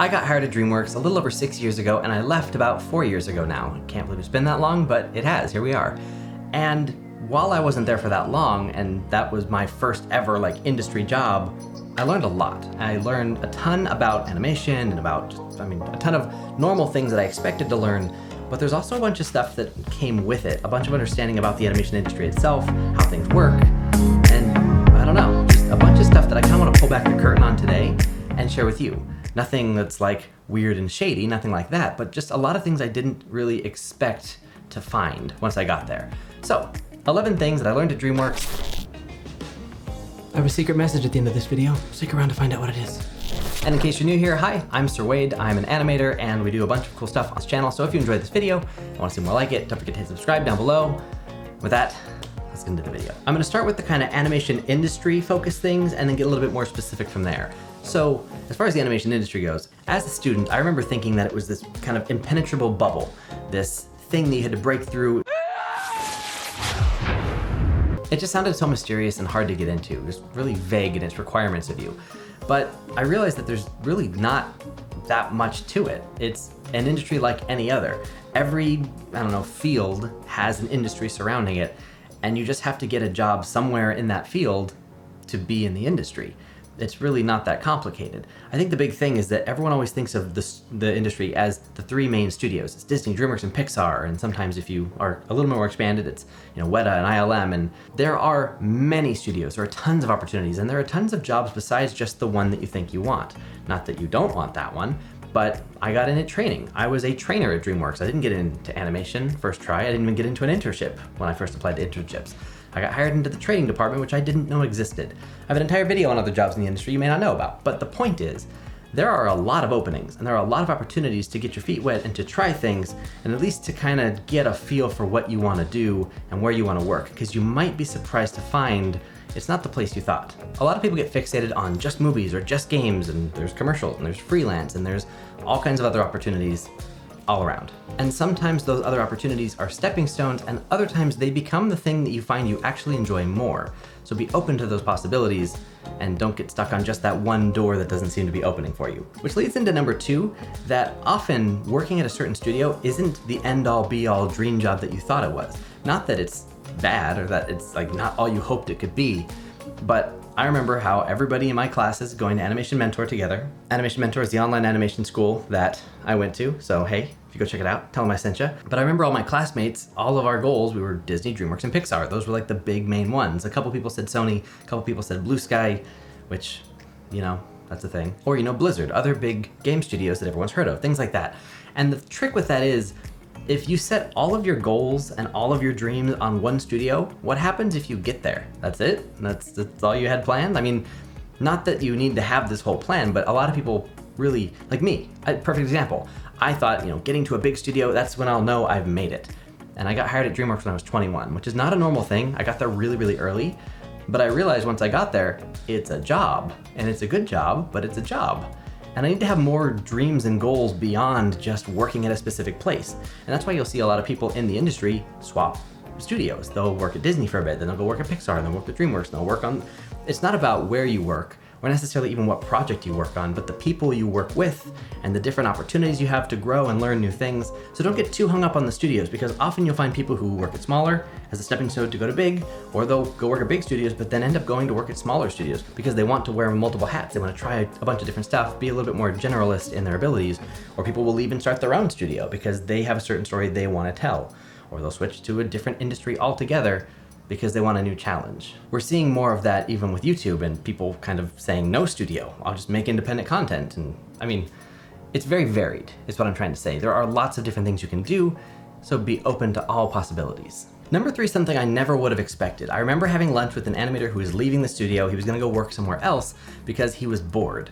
I got hired at DreamWorks a little over 6 years ago, and I left about 4 years ago now. I can't believe it's been that long, but it has, here we are. And while I wasn't there for that long, and that was my first ever industry job, I learned a lot. I learned a ton about animation and about, a ton of normal things that I expected to learn, but there's also a bunch of stuff that came with it, a bunch of understanding about the animation industry itself, how things work, and I don't know, just a bunch of stuff that I kind of want to pull back the curtain on today and share with you. Nothing that's weird and shady, nothing like that, but just a lot of things I didn't really expect to find once I got there. So, 11 things that I learned at DreamWorks. I have a secret message at the end of this video. Stick around to find out what it is. And in case you're new here, hi, I'm Sir Wade. I'm an animator and we do a bunch of cool stuff on this channel. So if you enjoyed this video and want to see more like it, don't forget to hit subscribe down below. With that, let's get into the video. I'm gonna start with the kind of animation industry focused things and then get a little bit more specific from there. So as far as the animation industry goes, as a student, I remember thinking that it was this kind of impenetrable bubble, this thing that you had to break through. It just sounded so mysterious and hard to get into. It was really vague in its requirements of you. But I realized that there's really not that much to it. It's an industry like any other. Every, field has an industry surrounding it, and you just have to get a job somewhere in that field to be in the industry. It's really not that complicated. I think the big thing is that everyone always thinks of the industry as the three main studios. It's Disney, DreamWorks, and Pixar, and sometimes if you are a little more expanded, it's Weta and ILM, and there are many studios, there are tons of opportunities, and there are tons of jobs besides just the one that you think you want. Not that you don't want that one, but I got in at training. I was a trainer at DreamWorks. I didn't get into animation first try. I didn't even get into an internship when I first applied to internships. I got hired into the training department, which I didn't know existed. I have an entire video on other jobs in the industry you may not know about, but the point is, there are a lot of openings and there are a lot of opportunities to get your feet wet and to try things, and at least to kind of get a feel for what you want to do and where you want to work, because you might be surprised to find it's not the place you thought. A lot of people get fixated on just movies or just games, and there's commercials and there's freelance and there's all kinds of other opportunities all around. And sometimes those other opportunities are stepping stones, and other times they become the thing that you find you actually enjoy more. So be open to those possibilities and don't get stuck on just that one door that doesn't seem to be opening for you. Which leads into number 2, that often working at a certain studio isn't the end-all be-all dream job that you thought it was. Not that it's bad or that it's not all you hoped it could be, but I remember how everybody in my classes going to Animation Mentor together. Animation Mentor is the online animation school that I went to, so hey, if you go check it out, tell them I sent you. But I remember all my classmates, all of our goals, we were Disney, DreamWorks, and Pixar. Those were the big main ones. A couple people said Sony, a couple people said Blue Sky, which, that's a thing. Or, Blizzard, other big game studios that everyone's heard of, things like that. And the trick with that is, if you set all of your goals and all of your dreams on one studio, what happens if you get there? That's it? That's all you had planned? Not that you need to have this whole plan, but a lot of people really, like me, perfect example. I thought, getting to a big studio, that's when I'll know I've made it. And I got hired at DreamWorks when I was 21, which is not a normal thing. I got there really, really early, but I realized once I got there, it's a job, and it's a good job, but it's a job. And I need to have more dreams and goals beyond just working at a specific place. And that's why you'll see a lot of people in the industry swap studios. They'll work at Disney for a bit, then they'll go work at Pixar, and they'll work at DreamWorks, and they'll work on... It's not about where you work, or necessarily even what project you work on, but the people you work with, and the different opportunities you have to grow and learn new things. So don't get too hung up on the studios, because often you'll find people who work at smaller as a stepping stone to go to big, or they'll go work at big studios, but then end up going to work at smaller studios because they want to wear multiple hats. They want to try a bunch of different stuff, be a little bit more generalist in their abilities, or people will even start their own studio because they have a certain story they want to tell, or they'll switch to a different industry altogether because they want a new challenge. We're seeing more of that even with YouTube and people kind of saying, no studio, I'll just make independent content. And it's very varied, is what I'm trying to say. There are lots of different things you can do, so be open to all possibilities. Number 3 is something I never would have expected. I remember having lunch with an animator who was leaving the studio. He was gonna go work somewhere else because he was bored.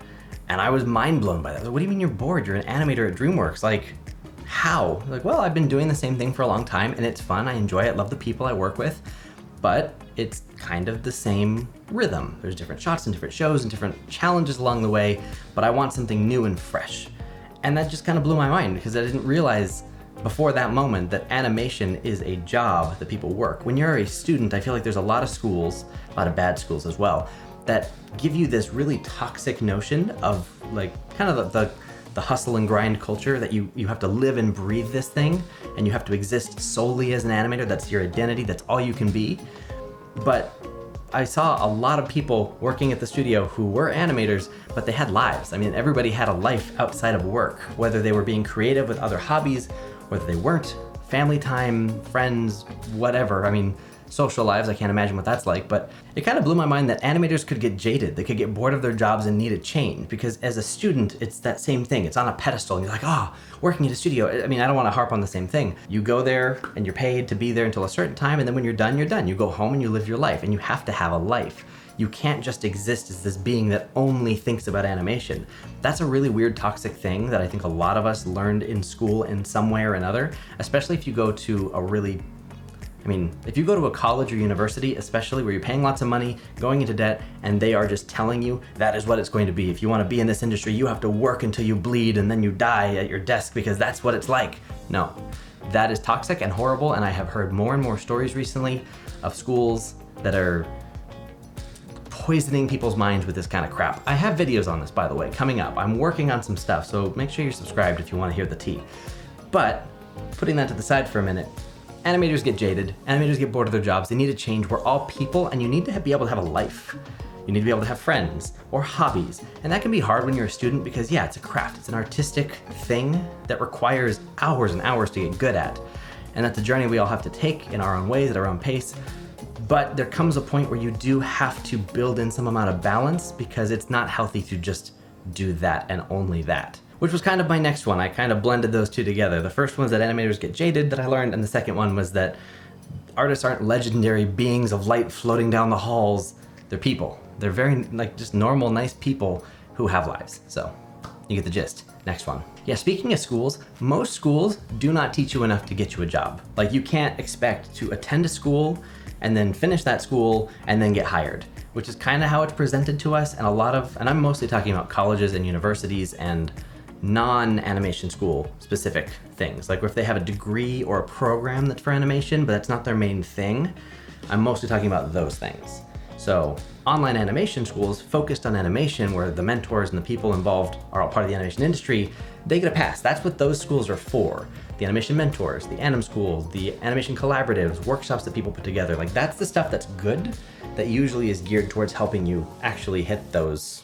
And I was mind blown by that. What do you mean you're bored? You're an animator at DreamWorks. How? Well, I've been doing the same thing for a long time and it's fun, I enjoy it, love the people I work with. But it's kind of the same rhythm. There's different shots and different shows and different challenges along the way, but I want something new and fresh. And that just kind of blew my mind because I didn't realize before that moment that animation is a job that people work. When you're a student, I feel like there's a lot of schools, a lot of bad schools as well, that give you this really toxic notion of kind of the the hustle and grind culture that you have to live and breathe this thing, and you have to exist solely as an animator. That's your identity, that's all you can be. But I saw a lot of people working at the studio who were animators, but they had lives. I mean, everybody had a life outside of work, whether they were being creative with other hobbies, whether they weren't, family time, friends, whatever. I mean, social lives, I can't imagine what that's like, but it kind of blew my mind that animators could get jaded. They could get bored of their jobs and need a change, because as a student, it's that same thing. It's on a pedestal and you're like, oh, working at a studio. I mean, I don't want to harp on the same thing. You go there and you're paid to be there until a certain time, and then when you're done, you're done. You go home and you live your life, and you have to have a life. You can't just exist as this being that only thinks about animation. That's a really weird, toxic thing that I think a lot of us learned in school in some way or another, especially if you go to a really if you go to a college or university, especially where you're paying lots of money, going into debt, and they are just telling you that is what it's going to be. If you want to be in this industry, you have to work until you bleed and then you die at your desk because that's what it's like. No, that is toxic and horrible, and I have heard more and more stories recently of schools that are poisoning people's minds with this kind of crap. I have videos on this, by the way, coming up. I'm working on some stuff, so make sure you're subscribed if you want to hear the tea. But putting that to the side for a minute, animators get jaded, animators get bored of their jobs, they need a change. We're all people, and you need to be able to have a life. You need to be able to have friends or hobbies, and that can be hard when you're a student because, yeah, it's a craft, it's an artistic thing that requires hours and hours to get good at, and that's a journey we all have to take in our own ways, at our own pace. But there comes a point where you do have to build in some amount of balance, because it's not healthy to just do that and only that. Which was kind of my next one. I kind of blended those two together. The first one was that animators get jaded, that I learned, and the second one was that artists aren't legendary beings of light floating down the halls. They're people. They're very, just normal, nice people who have lives. So, you get the gist. Next one. Yeah, speaking of schools, most schools do not teach you enough to get you a job. You can't expect to attend a school and then finish that school and then get hired, which is kind of how it's presented to us, and and I'm mostly talking about colleges and universities and non-animation school specific things. If they have a degree or a program that's for animation, but that's not their main thing, I'm mostly talking about those things. So online animation schools focused on animation, where the mentors and the people involved are all part of the animation industry, they get a pass. That's what those schools are for. The animation mentors, the anim schools, the animation collaboratives, workshops that people put together. That's the stuff that's good, that usually is geared towards helping you actually hit those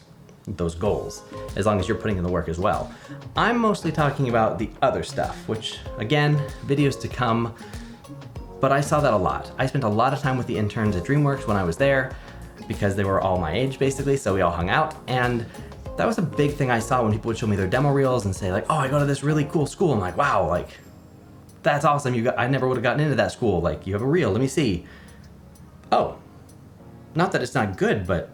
goals, as long as you're putting in the work as well. I'm mostly talking about the other stuff, which, again, videos to come, but I saw that a lot. I spent a lot of time with the interns at DreamWorks when I was there, because they were all my age, basically, so we all hung out, and that was a big thing I saw when people would show me their demo reels and say, oh, I go to this really cool school. I'm like, wow, that's awesome. I never would have gotten into that school. You have a reel, let me see. Oh, not that it's not good, but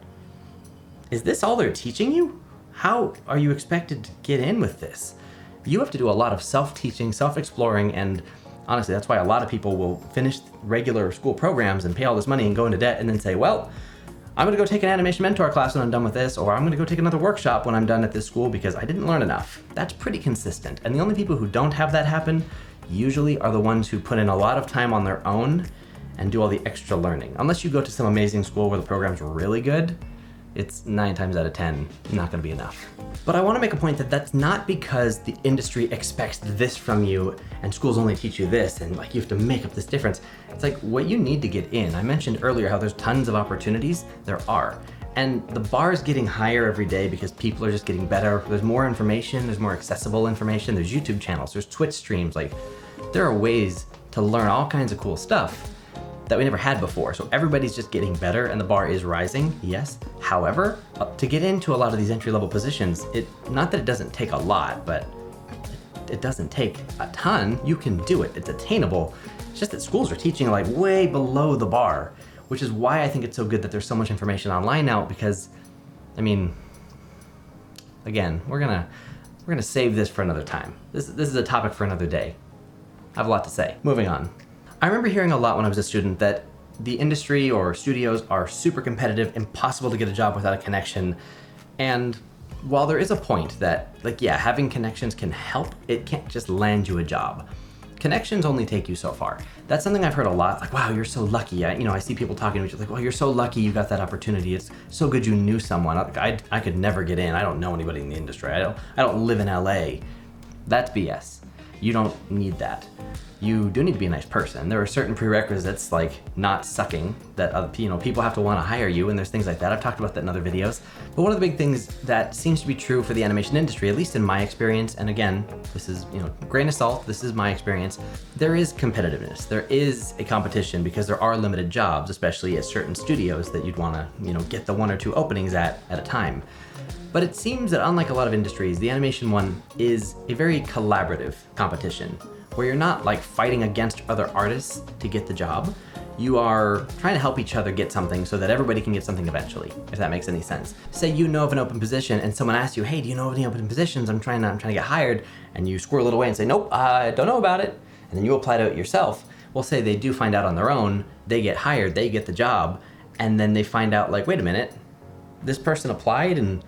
is this all they're teaching you? How are you expected to get in with this? You have to do a lot of self-teaching, self-exploring, and honestly, that's why a lot of people will finish regular school programs and pay all this money and go into debt and then say, well, I'm gonna go take an animation mentor class when I'm done with this, or I'm gonna go take another workshop when I'm done at this school because I didn't learn enough. That's pretty consistent. And the only people who don't have that happen usually are the ones who put in a lot of time on their own and do all the extra learning. Unless you go to some amazing school where the program's really good, it's 9 times out of 10 not gonna be enough. But I wanna make a point that that's not because the industry expects this from you and schools only teach you this and you have to make up this difference. It's what you need to get in. I mentioned earlier how there's tons of opportunities. There are. And the bar is getting higher every day because people are just getting better. There's more information, there's more accessible information, there's YouTube channels, there's Twitch streams. There are ways to learn all kinds of cool stuff that we never had before. So everybody's just getting better and the bar is rising, yes. However, to get into a lot of these entry-level positions, not that it doesn't take a lot, but it doesn't take a ton. You can do it, it's attainable. It's just that schools are teaching way below the bar, which is why I think it's so good that there's so much information online now, because, again, we're gonna save this for another time. This is a topic for another day. I have a lot to say. Moving on. I remember hearing a lot when I was a student that the industry or studios are super competitive, impossible to get a job without a connection. And while there is a point that, having connections can help, it can't just land you a job. connections only take you so far. That's something I've heard a lot, like, wow, you're so lucky. I see people talking to each other like, well, you're so lucky you got that opportunity. It's so good you knew someone. I could never get in. I don't know anybody in the industry. I don't live in LA. That's BS. You don't need that. You do need to be a nice person. There are certain prerequisites, like not sucking, that people have to want to hire you, and there's things like that. I've talked about that in other videos. But one of the big things that seems to be true for the animation industry, at least in my experience, and again, this is, grain of salt, this is my experience, there is competitiveness. There is a competition because there are limited jobs, especially at certain studios that you'd want to, get the 1 or 2 openings at a time. But it seems that unlike a lot of industries, the animation one is a very collaborative competition, where you're not like fighting against other artists to get the job. You are trying to help each other get something so that everybody can get something eventually, if that makes any sense. Say you know of an open position and someone asks you, hey, do you know of any open positions? I'm trying to get hired, and you squirrel it away and say, nope, I don't know about it. And then you apply to it yourself. Well, say they do find out on their own, they get hired, they get the job, and then they find out like, wait a minute, this person applied and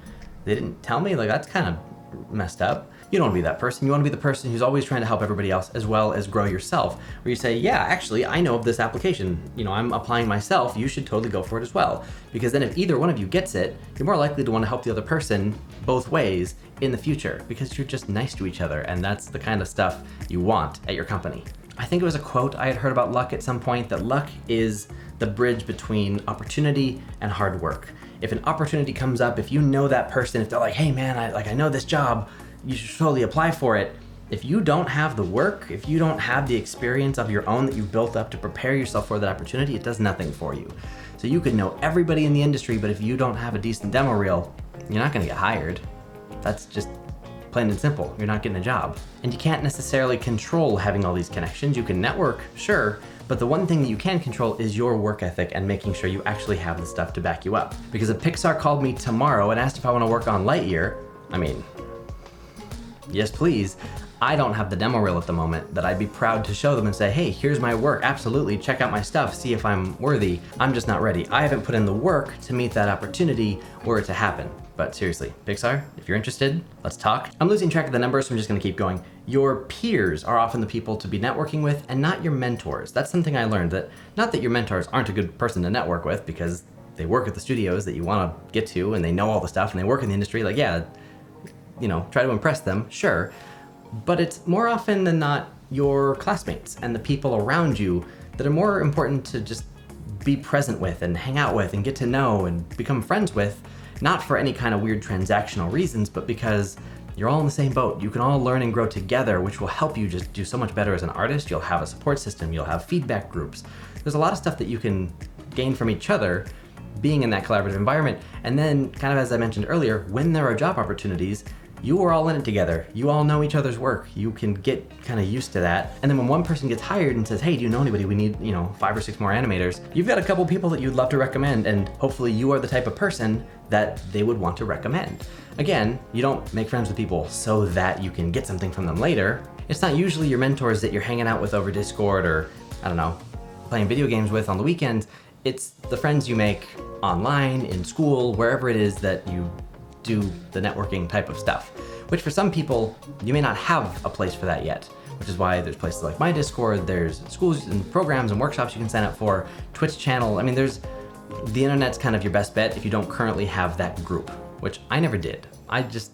they didn't tell me? Like, that's kind of messed up. You don't want to be that person. You want to be the person who's always trying to help everybody else as well as grow yourself. Where you say, yeah, actually, I know of this application. I'm applying myself. You should totally go for it as well. Because then if either one of you gets it, you're more likely to want to help the other person both ways in the future because you're just nice to each other. And that's the kind of stuff you want at your company. I think it was a quote I had heard about luck at some point, that luck is the bridge between opportunity and hard work. If an opportunity comes up, if you know that person, if they're like, hey man, I know this job, you should totally apply for it. If you don't have the work, if you don't have the experience of your own that you've built up to prepare yourself for that opportunity, it does nothing for you. So you could know everybody in the industry, but if you don't have a decent demo reel, you're not gonna get hired. That's just plain and simple. You're not getting a job. And you can't necessarily control having all these connections. You can network, sure, but the one thing that you can control is your work ethic and making sure you actually have the stuff to back you up. Because if Pixar called me tomorrow and asked if I want to work on Lightyear, yes please, I don't have the demo reel at the moment that I'd be proud to show them and say, hey, here's my work, absolutely, check out my stuff, see if I'm worthy. I'm just not ready. I haven't put in the work to meet that opportunity or it to happen. But seriously, Pixar, if you're interested, let's talk. I'm losing track of the numbers, so I'm just gonna keep going. Your peers are often the people to be networking with and not your mentors. That's something I learned, that not that your mentors aren't a good person to network with because they work at the studios that you wanna get to and they know all the stuff and they work in the industry, like yeah, try to impress them, sure. But it's more often than not your classmates and the people around you that are more important to just be present with and hang out with and get to know and become friends with, not for any kind of weird transactional reasons, but because you're all in the same boat. You can all learn and grow together, which will help you just do so much better as an artist. You'll have a support system, you'll have feedback groups. There's a lot of stuff that you can gain from each other being in that collaborative environment. And then, kind of as I mentioned earlier, when there are job opportunities, you are all in it together. You all know each other's work. You can get kind of used to that. And then when one person gets hired and says, hey, do you know anybody? We need, 5 or 6 more animators. You've got a couple people that you'd love to recommend, and hopefully you are the type of person that they would want to recommend. Again, you don't make friends with people so that you can get something from them later. It's not usually your mentors that you're hanging out with over Discord or, playing video games with on the weekends. It's the friends you make online, in school, wherever it is that you do the networking type of stuff, which for some people, you may not have a place for that yet, which is why there's places like my Discord, there's schools and programs and workshops you can sign up for, Twitch channel. The internet's kind of your best bet if you don't currently have that group, which I never did. I just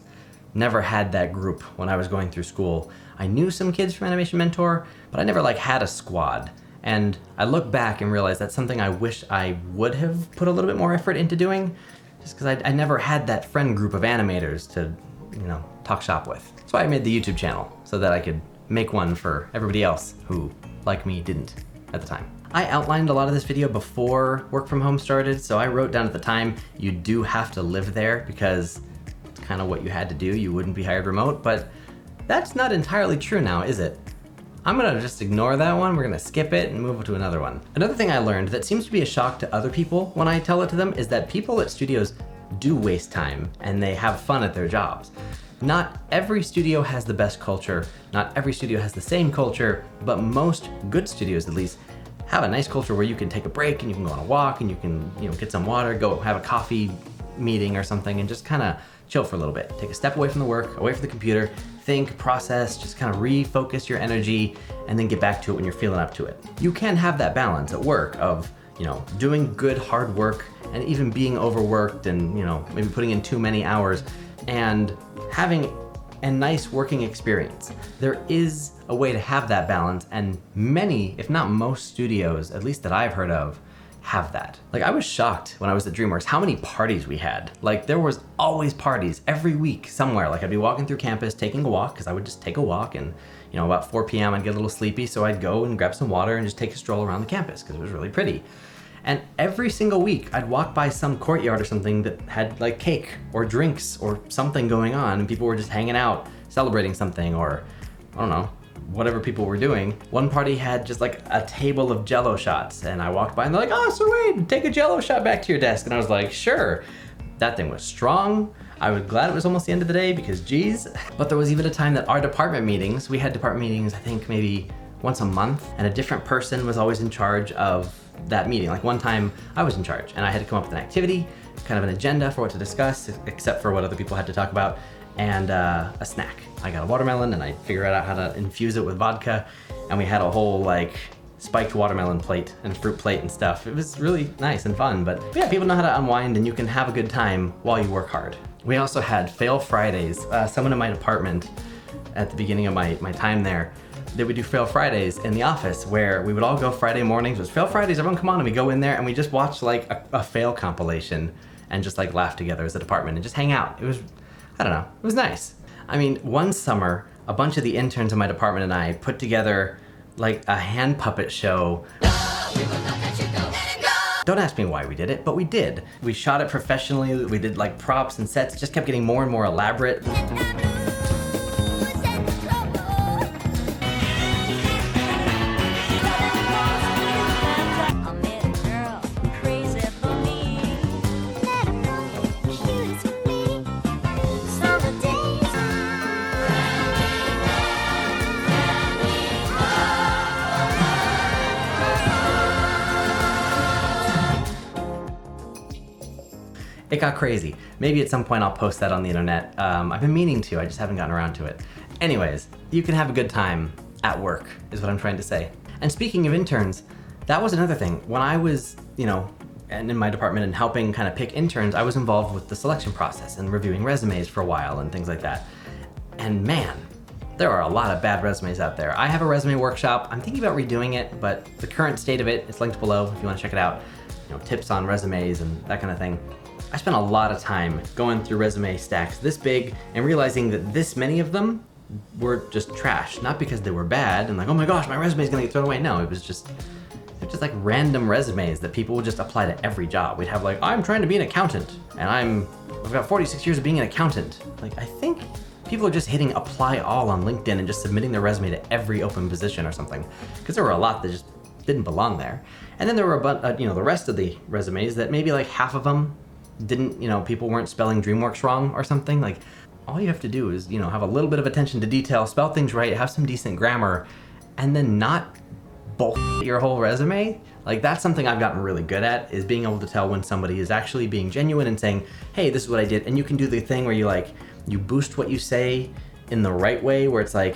never had that group when I was going through school. I knew some kids from Animation Mentor, but I never had a squad. And I look back and realize that's something I wish I would have put a little bit more effort into doing, just because I never had that friend group of animators to, talk shop with. That's why I made the YouTube channel, so that I could make one for everybody else who, like me, didn't at the time. I outlined a lot of this video before work from home started, so I wrote down at the time, you do have to live there because it's kind of what you had to do. You wouldn't be hired remote, but that's not entirely true now, is it? I'm gonna just ignore that one. We're gonna skip it and move to another one. Another thing I learned that seems to be a shock to other people when I tell it to them is that people at studios do waste time and they have fun at their jobs. Not every studio has the best culture, not every studio has the same culture, but most good studios at least have a nice culture where you can take a break and you can go on a walk and you can get some water, go have a coffee meeting or something and just kind of chill for a little bit. Take a step away from the work, away from the computer, think, process, just kind of refocus your energy, and then get back to it when you're feeling up to it. You can have that balance at work of, doing good hard work and even being overworked and, maybe putting in too many hours and having a nice working experience. There is a way to have that balance, and many, if not most studios, at least that I've heard of, have that. Like, I was shocked when I was at DreamWorks how many parties we had. Like, there was always parties every week somewhere. Like, I'd be walking through campus taking a walk, because I would just take a walk, and about 4 p.m. I'd get a little sleepy, so I'd go and grab some water and just take a stroll around the campus because it was really pretty. And every single week I'd walk by some courtyard or something that had like cake or drinks or something going on, and people were just hanging out celebrating something, or I don't know, whatever people were doing. One party had just like a table of Jello shots, and I walked by and they're like, "Oh, so Wade, take a Jello shot back to your desk." And I was like, sure. That thing was strong. I was glad it was almost the end of the day because geez. But there was even a time that our department meetings, we had department meetings, I think maybe once a month, and a different person was always in charge of that meeting. Like one time I was in charge and I had to come up with an activity, kind of an agenda for what to discuss, except for what other people had to talk about, and a snack. I got a watermelon and I figured out how to infuse it with vodka, and we had a whole like spiked watermelon plate and fruit plate and stuff. It was really nice and fun, but yeah, people know how to unwind and you can have a good time while you work hard. We also had Fail Fridays. Someone in my department at the beginning of my time there, they would do Fail Fridays in the office where we would all go Friday mornings. It was Fail Fridays, everyone come on, and we go in there and we just watch like a fail compilation and just like laugh together as a department and just hang out. It was, I don't know, it was nice. I mean, one summer, a bunch of the interns in my department and I put together like a hand puppet show. Don't ask me why we did it, but we did. We shot it professionally, we did like props and sets, it just kept getting more and more elaborate. It got crazy. Maybe at some point I'll post that on the internet. I've been meaning to, I just haven't gotten around to it. Anyways, you can have a good time at work, is what I'm trying to say. And speaking of interns, that was another thing. When I was, and in my department and helping kind of pick interns, I was involved with the selection process and reviewing resumes for a while and things like that. And man, there are a lot of bad resumes out there. I have a resume workshop. I'm thinking about redoing it, but the current state of it is linked below if you want to check it out. Tips on resumes and that kind of thing. I spent a lot of time going through resume stacks this big and realizing that this many of them were just trash. Not because they were bad and like, oh my gosh, my resume is gonna get thrown away. No, it was just like random resumes that people would just apply to every job. We'd have like, I'm trying to be an accountant and I've got 46 years of being an accountant. Like, I think people are just hitting apply all on LinkedIn and just submitting their resume to every open position or something. Because there were a lot that just didn't belong there. And then there were the rest of the resumes that maybe like half of them didn't, people weren't spelling DreamWorks wrong or something. Like, all you have to do is, have a little bit of attention to detail, spell things right, have some decent grammar, and then not bullshit your whole resume. Like, that's something I've gotten really good at, is being able to tell when somebody is actually being genuine and saying, hey, this is what I did. And you can do the thing where you boost what you say in the right way, where it's like,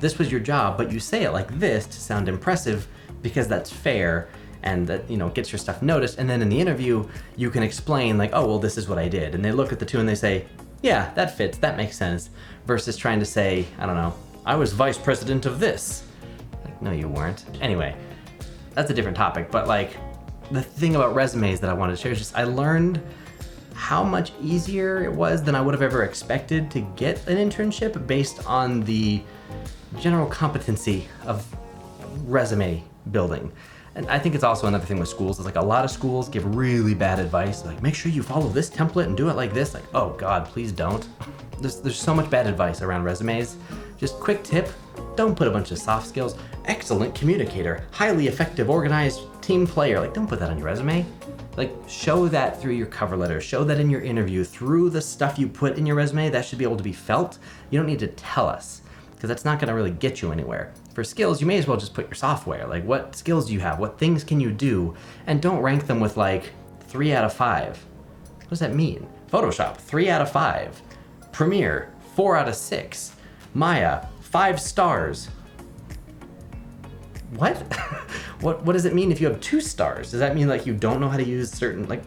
this was your job, but you say it like this to sound impressive because that's fair. And that, gets your stuff noticed. And then in the interview, you can explain like, oh, well, this is what I did. And they look at the two and they say, yeah, that fits, that makes sense. Versus trying to say, I don't know, I was vice president of this. Like, no, you weren't. Anyway, that's a different topic. But like, the thing about resumes that I wanted to share is just, I learned how much easier it was than I would have ever expected to get an internship based on the general competency of resume building. And I think it's also another thing with schools, is like a lot of schools give really bad advice, like make sure you follow this template and do it like this. Like, oh God, please don't. There's so much bad advice around resumes. Just quick tip, don't put a bunch of soft skills. Excellent communicator, highly effective, organized team player. Like, don't put that on your resume. Like, show that through your cover letter, show that in your interview, through the stuff you put in your resume. That should be able to be felt. You don't need to tell us, because that's not gonna really get you anywhere. For skills, you may as well just put your software. Like, what skills do you have? What things can you do? And don't rank them with like 3 out of 5. What does that mean? Photoshop, 3 out of 5. Premiere, 4 out of 6. Maya, 5 stars. What? What does it mean if you have 2 stars? Does that mean like you don't know how to use certain, like,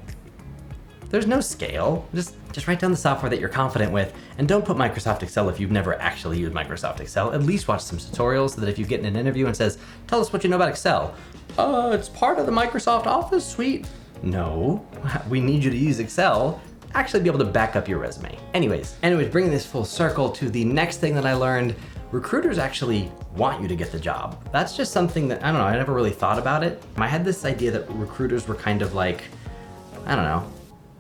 there's no scale. Just write down the software that you're confident with, and don't put Microsoft Excel if you've never actually used Microsoft Excel. At least watch some tutorials so that if you get in an interview and says, tell us what you know about Excel. It's part of the Microsoft Office suite. No, we need you to use Excel. Actually be able to back up your resume. Anyways, bringing this full circle to the next thing that I learned, recruiters actually want you to get the job. That's just something that, I don't know, I never really thought about it. I had this idea that recruiters were kind of like, I don't know,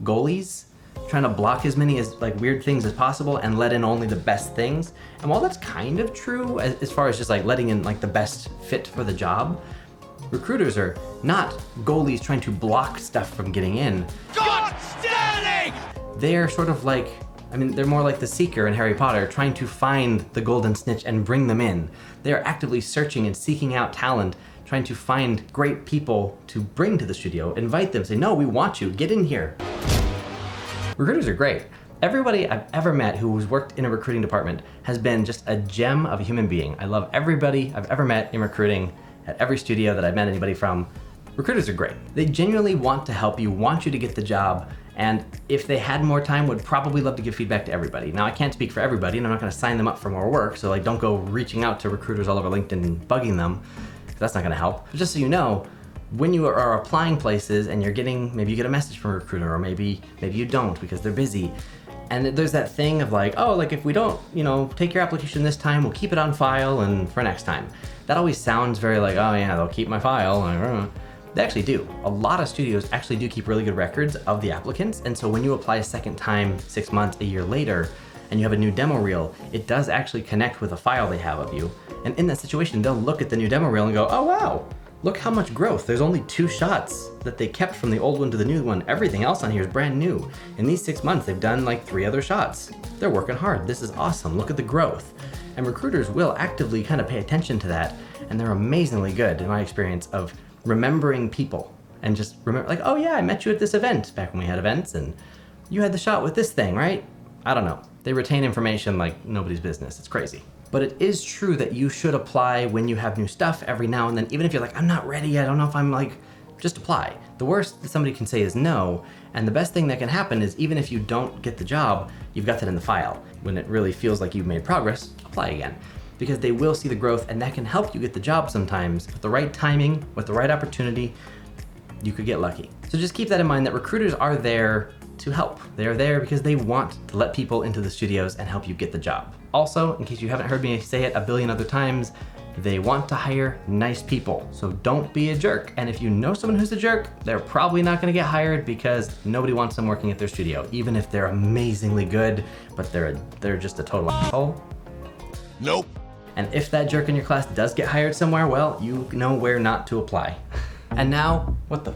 goalies, trying to block as many as like weird things as possible and let in only the best things. And while that's kind of true as far as just like letting in like the best fit for the job, recruiters are not goalies trying to block stuff from getting in. God standing! They're sort of like, I mean, they're more like the Seeker in Harry Potter, trying to find the golden snitch and bring them in. They are actively searching and seeking out talent, trying to find great people to bring to the studio, invite them, say, no, we want you, get in here. Recruiters are great. Everybody I've ever met who has worked in a recruiting department has been just a gem of a human being. I love everybody I've ever met in recruiting at every studio that I've met anybody from. Recruiters are great. They genuinely want to help you, want you to get the job, and if they had more time, would probably love to give feedback to everybody. Now, I can't speak for everybody, and I'm not gonna sign them up for more work, so like don't go reaching out to recruiters all over LinkedIn and bugging them, because that's not gonna help. But just so you know, when you are applying places and you're getting, maybe you get a message from a recruiter, or maybe you don't because they're busy. And there's that thing of like, oh, like if we don't, take your application this time, we'll keep it on file and for next time. That always sounds very like, oh yeah, they'll keep my file. They actually do. A lot of studios actually do keep really good records of the applicants. And so when you apply a second time, 6 months, a year later, and you have a new demo reel, it does actually connect with a file they have of you. And in that situation, they'll look at the new demo reel and go, oh wow, look how much growth. There's only 2 shots that they kept from the old one to the new one. Everything else on here is brand new. In these 6 months, they've done like 3 other shots. They're working hard. This is awesome. Look at the growth. And recruiters will actively kind of pay attention to that. And they're amazingly good, in my experience, of remembering people and just remember like, oh yeah, I met you at this event back when we had events and you had the shot with this thing, right? I don't know. They retain information like nobody's business. It's crazy. But it is true that you should apply when you have new stuff every now and then, even if you're like, I'm not ready, I don't know if I'm like, just apply. The worst that somebody can say is no, and the best thing that can happen is even if you don't get the job, you've got that in the file. When it really feels like you've made progress, apply again. Because they will see the growth and that can help you get the job sometimes. With the right timing, with the right opportunity, you could get lucky. So just keep that in mind that recruiters are there to help. They're there because they want to let people into the studios and help you get the job. Also, in case you haven't heard me say it a billion other times, they want to hire nice people. So don't be a jerk. And if you know someone who's a jerk, they're probably not gonna get hired because nobody wants them working at their studio, even if they're amazingly good, but they're just a total asshole. Nope. And if that jerk in your class does get hired somewhere, well, you know where not to apply. And now, what the?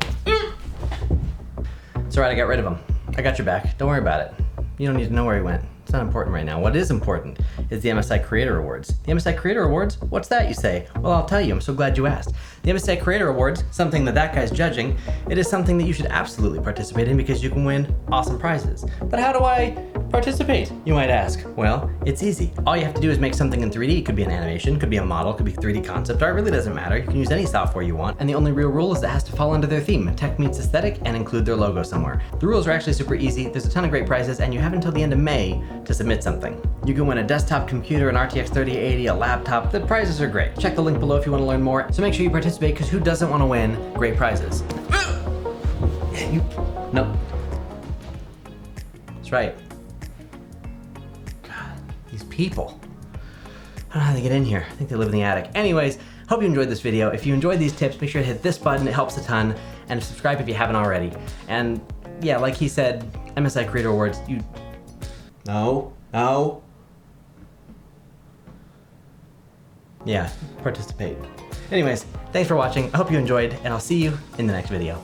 It's all right, I got rid of him. I got your back, don't worry about it. You don't need to know where he went. It's not important right now. What is important is the MSI Creator Awards. The MSI Creator Awards? What's that, you say? Well, I'll tell you, I'm so glad you asked. The MSI Creator Awards, something that guy's judging, it is something that you should absolutely participate in because you can win awesome prizes. But how do I participate, you might ask? Well, it's easy. All you have to do is make something in 3D. It could be an animation, could be a model, could be 3D concept art, it really doesn't matter. You can use any software you want, and the only real rule is it has to fall under their theme, tech meets aesthetic, and include their logo somewhere. The rules are actually super easy, there's a ton of great prizes, and you have until the end of May to submit something. You can win a desktop computer, an RTX 3080, a laptop. The prizes are great. Check the link below if you want to learn more. So make sure you participate, because who doesn't want to win great prizes? No. That's right. God, these people. I don't know how they get in here. I think they live in the attic. Anyways, hope you enjoyed this video. If you enjoyed these tips, make sure to hit this button. It helps a ton. And subscribe if you haven't already. And yeah, like he said, MSI Creator Awards, No. Yeah, participate. Anyways, thanks for watching. I hope you enjoyed, and I'll see you in the next video.